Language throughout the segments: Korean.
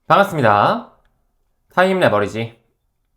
반갑습니다. 타임 레버리지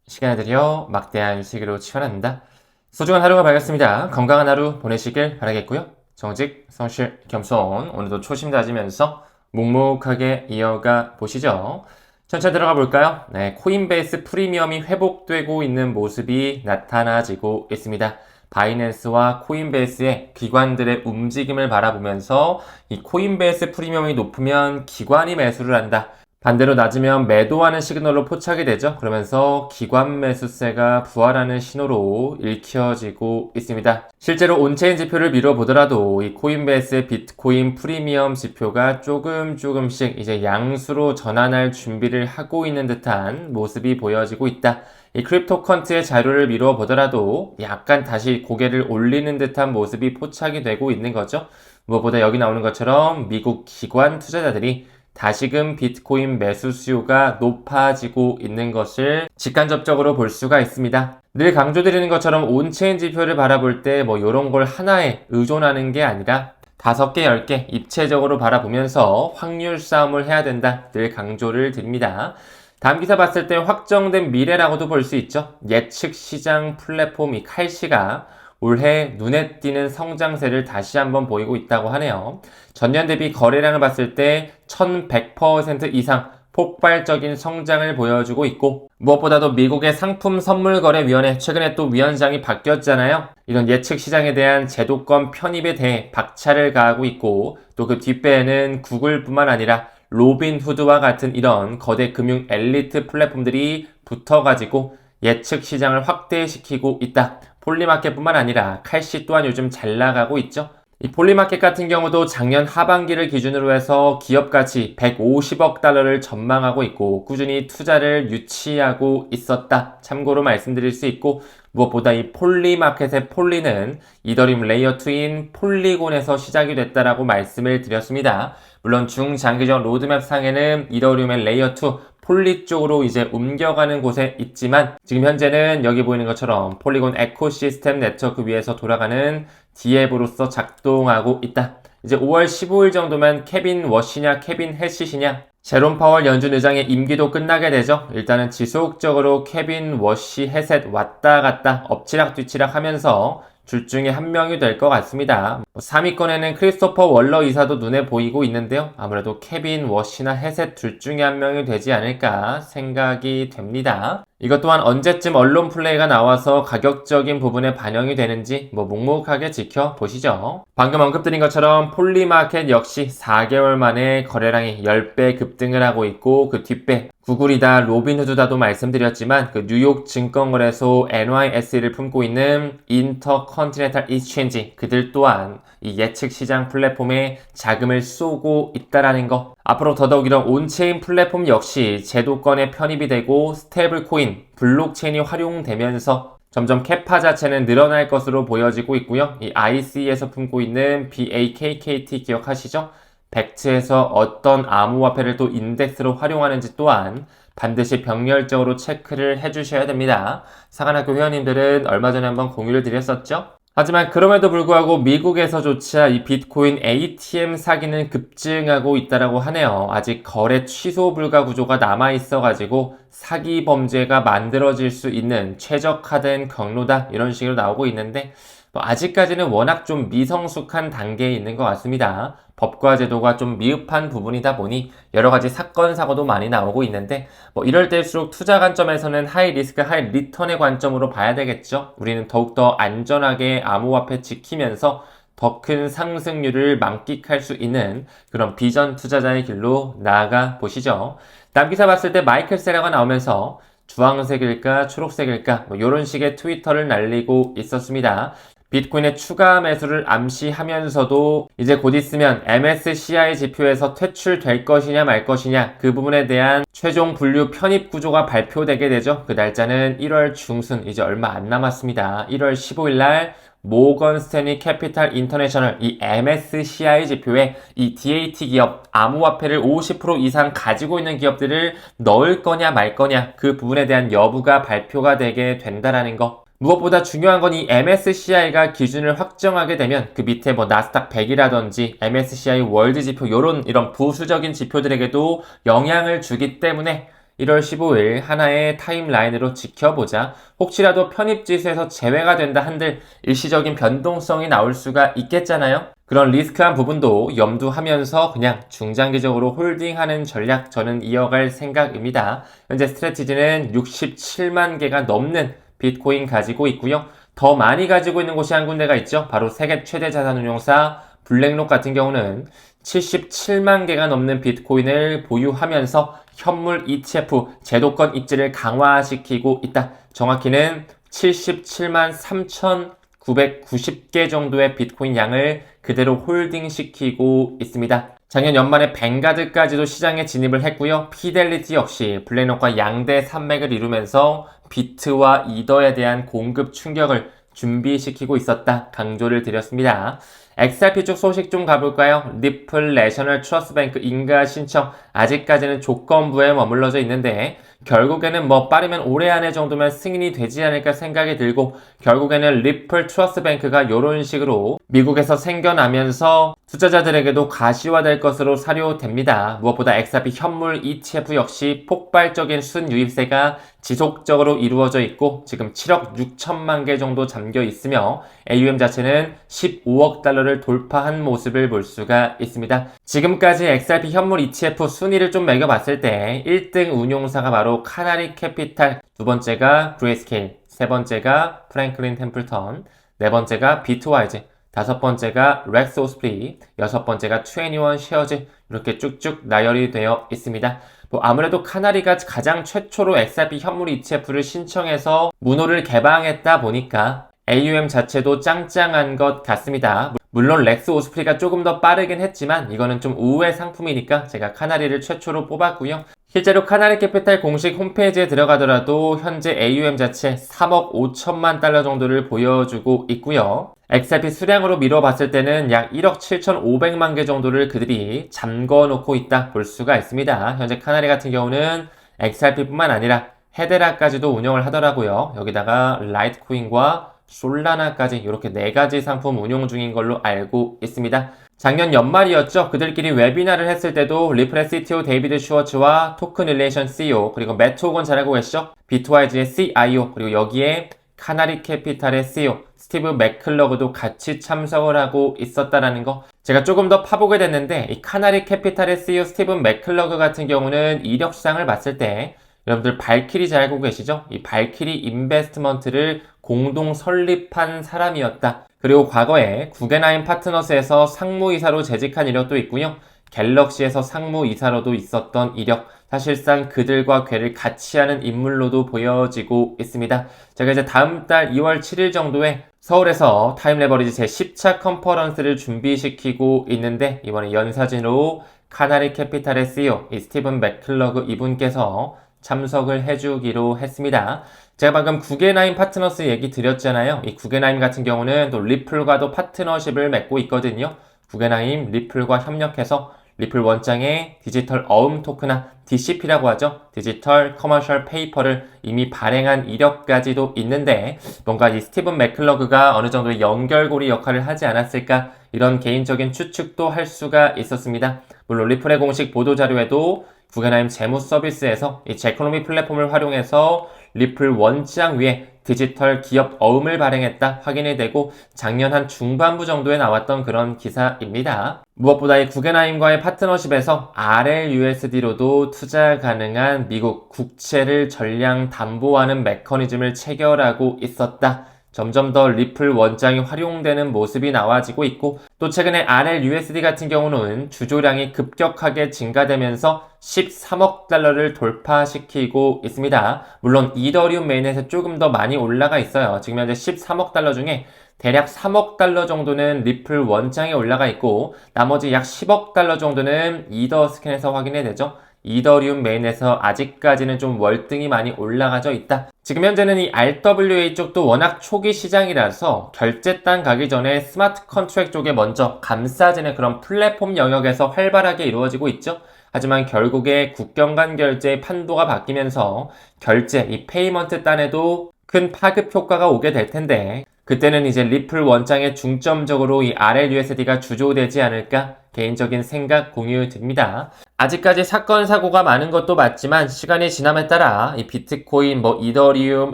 시간을 들여 막대한 수익으로 치환합니다. 소중한 하루가 밝았습니다. 건강한 하루 보내시길 바라겠고요. 정직, 성실, 겸손 오늘도 초심 다지면서 묵묵하게 이어가 보시죠. 천천히 들어가 볼까요? 네, 코인베이스 프리미엄이 회복되고 있는 모습이 나타나지고 있습니다. 바이낸스와 코인베이스의 기관들의 움직임을 바라보면서 이 코인베이스 프리미엄이 높으면 기관이 매수를 한다. 반대로 낮으면 매도하는 시그널로 포착이 되죠. 그러면서 기관 매수세가 부활하는 신호로 읽혀지고 있습니다. 실제로 온체인 지표를 미뤄보더라도 이 코인베이스의 비트코인 프리미엄 지표가 조금씩 이제 양수로 전환할 준비를 하고 있는 듯한 모습이 보여지고 있다. 이 크립토컨트의 자료를 미뤄보더라도 약간 다시 고개를 올리는 듯한 모습이 포착이 되고 있는 거죠. 무엇보다 여기 나오는 것처럼 미국 기관 투자자들이 다시금 비트코인 매수 수요가 높아지고 있는 것을 직간접적으로 볼 수가 있습니다. 늘 강조드리는 것처럼 온체인 지표를 바라볼 때 이런 걸 하나에 의존하는 게 아니라 5개, 10개 입체적으로 바라보면서 확률 싸움을 해야 된다. 늘 강조를 드립니다. 다음 기사 봤을 때 확정된 미래라고도 볼 수 있죠. 예측 시장 플랫폼 이 칼시가 올해 눈에 띄는 성장세를 다시 한번 보이고 있다고 하네요. 전년 대비 거래량을 봤을 때 1100% 이상 폭발적인 성장을 보여주고 있고, 무엇보다도 미국의 상품선물거래위원회 최근에 또 위원장이 바뀌었잖아요. 이런 예측 시장에 대한 제도권 편입에 대해 박차를 가하고 있고, 또 그 뒷배에는 구글뿐만 아니라 로빈후드와 같은 이런 거대 금융 엘리트 플랫폼들이 붙어가지고 예측 시장을 확대시키고 있다. 폴리마켓뿐만 아니라 칼시 또한 요즘 잘 나가고 있죠. 이 폴리마켓 같은 경우도 작년 하반기를 기준으로 해서 기업 가치 150억 달러를 전망하고 있고 꾸준히 투자를 유치하고 있었다. 참고로 말씀드릴 수 있고, 무엇보다 이 폴리마켓의 폴리는 이더리움 레이어 2인 폴리곤에서 시작이 됐다라고 말씀을 드렸습니다. 물론 중장기적 로드맵 상에는 이더리움의 레이어 2 폴리 쪽으로 이제 옮겨가는 곳에 있지만, 지금 현재는 여기 보이는 것처럼 폴리곤 에코시스템 네트워크 위에서 돌아가는 D앱으로서 작동하고 있다. 이제 5월 15일 정도면 케빈 워시냐 케빈 해시시냐, 제롬 파월 연준 의장의 임기도 끝나게 되죠. 일단은 지속적으로 케빈 워시 해셋 왔다 갔다 엎치락 뒤치락 하면서 둘 중에 한 명이 될 것 같습니다. 3위권에는 크리스토퍼 월러 이사도 눈에 보이고 있는데요. 아무래도 케빈 워시나 해셋 둘 중에 한 명이 되지 않을까 생각이 됩니다. 이것 또한 언제쯤 언론 플레이가 나와서 가격적인 부분에 반영이 되는지 묵묵하게 지켜보시죠. 방금 언급드린 것처럼 폴리마켓 역시 4개월 만에 거래량이 10배 급등을 하고 있고, 그 뒷배 구글이다 로빈후드다도 말씀드렸지만 그 뉴욕 증권거래소 NYSE를 품고 있는 인터컨티넨탈 익스체인지, 그들 또한 이 예측 시장 플랫폼에 자금을 쏘고 있다라는 거. 앞으로 더더욱 이런 온체인 플랫폼 역시 제도권에 편입이 되고 스테이블 코인, 블록체인이 활용되면서 점점 캐파 자체는 늘어날 것으로 보여지고 있고요. 이 IC에서 품고 있는 BAKKT 기억하시죠? 벡트에서 어떤 암호화폐를 또 인덱스로 활용하는지 또한 반드시 병렬적으로 체크를 해주셔야 됩니다. 사관학교 회원님들은 얼마 전에 한번 공유를 드렸었죠? 하지만 그럼에도 불구하고 미국에서조차 이 비트코인 ATM 사기는 급증하고 있다라고 하네요. 아직 거래 취소 불가 구조가 남아있어가지고 사기 범죄가 만들어질 수 있는 최적화된 경로다, 이런 식으로 나오고 있는데, 아직까지는 워낙 좀 미성숙한 단계에 있는 것 같습니다. 법과 제도가 좀 미흡한 부분이다 보니 여러 가지 사건, 사고도 많이 나오고 있는데, 이럴 때일수록 투자 관점에서는 하이 리스크, 하이 리턴의 관점으로 봐야 되겠죠. 우리는 더욱더 안전하게 암호화폐 지키면서 더 큰 상승률을 만끽할 수 있는 그런 비전 투자자의 길로 나아가 보시죠. 다음 기사 봤을 때 마이클 세라가 나오면서 주황색일까 초록색일까 이런 식의 트위터를 날리고 있었습니다. 비트코인의 추가 매수를 암시하면서도 이제 곧 있으면 MSCI 지표에서 퇴출될 것이냐 말 것이냐, 그 부분에 대한 최종 분류 편입 구조가 발표되게 되죠. 그 날짜는 1월 중순, 이제 얼마 안 남았습니다. 1월 15일 날 모건 스탠리 캐피탈 인터내셔널 이 MSCI 지표에 이 DAT 기업, 암호화폐를 50% 이상 가지고 있는 기업들을 넣을 거냐 말 거냐, 그 부분에 대한 여부가 발표가 되게 된다라는 거. 무엇보다 중요한 건 이 MSCI가 기준을 확정하게 되면 그 밑에 뭐 나스닥 100이라든지 MSCI 월드 지표 이런 부수적인 지표들에게도 영향을 주기 때문에 1월 15일 하나의 타임라인으로 지켜보자. 혹시라도 편입지수에서 제외가 된다 한들 일시적인 변동성이 나올 수가 있겠잖아요. 그런 리스크한 부분도 염두하면서 그냥 중장기적으로 홀딩하는 전략 저는 이어갈 생각입니다. 현재 스트레티지는 67만 개가 넘는 비트코인 가지고 있고요. 더 많이 가지고 있는 곳이 한 군데가 있죠. 바로 세계 최대 자산운용사 블랙록 같은 경우는 77만 개가 넘는 비트코인을 보유하면서 현물 ETF 제도권 입지를 강화시키고 있다. 정확히는 77만 3,990개 정도의 비트코인 양을 그대로 홀딩시키고 있습니다. 작년 연말에 뱅가드까지도 시장에 진입을 했고요. 피델리티 역시 블랙록과 양대 산맥을 이루면서 비트와 이더에 대한 공급 충격을 준비시키고 있었다. 강조를 드렸습니다. XRP 쪽 소식 좀 가볼까요? 리플 내셔널 트러스트뱅크 인가 신청 아직까지는 조건부에 머물러져 있는데 결국에는 뭐 빠르면 올해 안에 정도면 승인이 되지 않을까 생각이 들고 결국에는 리플 트러스트뱅크가 이런 식으로 미국에서 생겨나면서 투자자들에게도 가시화될 것으로 사료됩니다. 무엇보다 XRP 현물 ETF 역시 폭발적인 순유입세가 지속적으로 이루어져 있고 지금 7억 6천만 개 정도 잠겨 있으며 AUM 자체는 15억 달러를 돌파한 모습을 볼 수가 있습니다. 지금까지 XRP 현물 ETF 순위를 좀 매겨봤을 때 1등 운용사가 바로 카나리 캐피탈, 두 번째가 그레이스케일, 세 번째가 프랭클린 템플턴, 네 번째가 비트와이즈, 다섯 번째가 렉스 오스프리, 여섯 번째가 21 쉐어즈 이렇게 쭉쭉 나열이 되어 있습니다. 아무래도 카나리가 가장 최초로 XRP 현물 ETF를 신청해서 문호를 개방했다 보니까 AUM 자체도 짱짱한 것 같습니다. 물론 렉스 오스프리가 조금 더 빠르긴 했지만 이거는 좀 우회 상품이니까 제가 카나리를 최초로 뽑았고요. 실제로 카나리 캐피탈 공식 홈페이지에 들어가더라도 현재 AUM 자체 3억 5천만 달러 정도를 보여주고 있고요. XRP 수량으로 미뤄봤을 때는 약 1억 7,500만 개 정도를 그들이 잠궈놓고 있다 볼 수가 있습니다. 현재 카나리 같은 경우는 XRP뿐만 아니라 헤데라까지도 운영을 하더라고요. 여기다가 라이트코인과 솔라나까지 이렇게 4가지 상품 운용 중인 걸로 알고 있습니다. 작년 연말이었죠. 그들끼리 웨비나를 했을 때도 리플의 CTO 데이비드 슈워츠와 토큰 릴레이션 CEO 그리고 매트 호건 잘 알고 계시죠? 비트와이즈의 CIO 그리고 여기에 카나리 캐피탈의 CEO 스티브 맥클러그도 같이 참석을 하고 있었다라는 거 제가 조금 더 파보게 됐는데 이 카나리 캐피탈의 CEO 스티브 맥클러그 같은 경우는 이력상을 봤을 때 여러분들 발키리 잘 알고 계시죠? 이 발키리 인베스트먼트를 공동 설립한 사람이었다. 그리고 과거에 구겐하임 파트너스에서 상무이사로 재직한 이력도 있고요. 갤럭시에서 상무이사로도 있었던 이력. 사실상 그들과 궤를 같이 하는 인물로도 보여지고 있습니다. 제가 이제 다음 달 2월 7일 정도에 서울에서 타임레버리지 제10차 컨퍼런스를 준비시키고 있는데 이번에 연사진으로 카나리 캐피탈의 CEO 이 스티븐 맥클러그 이분께서 참석을 해주기로 했습니다. 제가 방금 구겐하임 파트너스 얘기 드렸잖아요. 이 구겐하임 같은 경우는 또 리플과도 파트너십을 맺고 있거든요. 구겐하임, 리플과 협력해서 리플 원장의 디지털 어음 토크나 DCP라고 하죠. 디지털 커머셜 페이퍼를 이미 발행한 이력까지도 있는데 뭔가 이 스티븐 맥클러그가 어느 정도의 연결고리 역할을 하지 않았을까 이런 개인적인 추측도 할 수가 있었습니다. 물론 리플의 공식 보도자료에도 구겐하임 재무 서비스에서 이 제코노미 플랫폼을 활용해서 리플 원장 위에 디지털 기업 어음을 발행했다 확인이 되고 작년 한 중반부 정도에 나왔던 그런 기사입니다. 무엇보다 이 구겐하임과의 파트너십에서 RLUSD로도 투자 가능한 미국 국채를 전량 담보하는 메커니즘을 체결하고 있었다. 점점 더 리플 원장이 활용되는 모습이 나와지고 있고 또 최근에 RLUSD 같은 경우는 주조량이 급격하게 증가되면서 13억 달러를 돌파시키고 있습니다. 물론 이더리움 메인넷에 조금 더 많이 올라가 있어요. 지금 현재 13억 달러 중에 대략 3억 달러 정도는 리플 원장에 올라가 있고 나머지 약 10억 달러 정도는 이더 스캔에서 확인이 되죠. 이더리움 메인에서 아직까지는 좀 월등히 많이 올라가져 있다. 지금 현재는 이 RWA 쪽도 워낙 초기 시장이라서 결제단 가기 전에 스마트 컨트랙 쪽에 먼저 감싸지는 그런 플랫폼 영역에서 활발하게 이루어지고 있죠. 하지만 결국에 국경 간 결제의 판도가 바뀌면서 결제, 이 페이먼트 단에도 큰 파급 효과가 오게 될 텐데 그때는 이제 리플 원장에 중점적으로 이 RLUSD가 주조되지 않을까 개인적인 생각 공유 드립니다. 아직까지 사건 사고가 많은 것도 맞지만 시간이 지남에 따라 이 비트코인, 이더리움,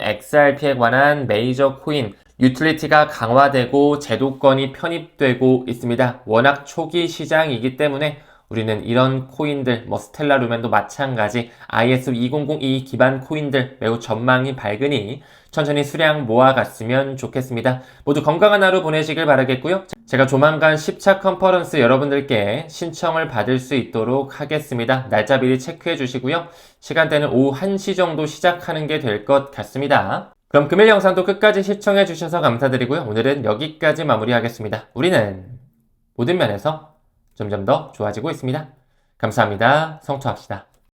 XRP에 관한 메이저 코인 유틸리티가 강화되고 제도권이 편입되고 있습니다. 워낙 초기 시장이기 때문에 우리는 이런 코인들, 스텔라 루멘도 마찬가지 IS2002 기반 코인들 매우 전망이 밝으니 천천히 수량 모아갔으면 좋겠습니다. 모두 건강한 하루 보내시길 바라겠고요. 제가 조만간 10차 컨퍼런스 여러분들께 신청을 받을 수 있도록 하겠습니다. 날짜 미리 체크해 주시고요. 시간대는 오후 1시 정도 시작하는 게 될 것 같습니다. 그럼 금일 영상도 끝까지 시청해 주셔서 감사드리고요. 오늘은 여기까지 마무리하겠습니다. 우리는 모든 면에서 점점 더 좋아지고 있습니다. 감사합니다. 성투합시다.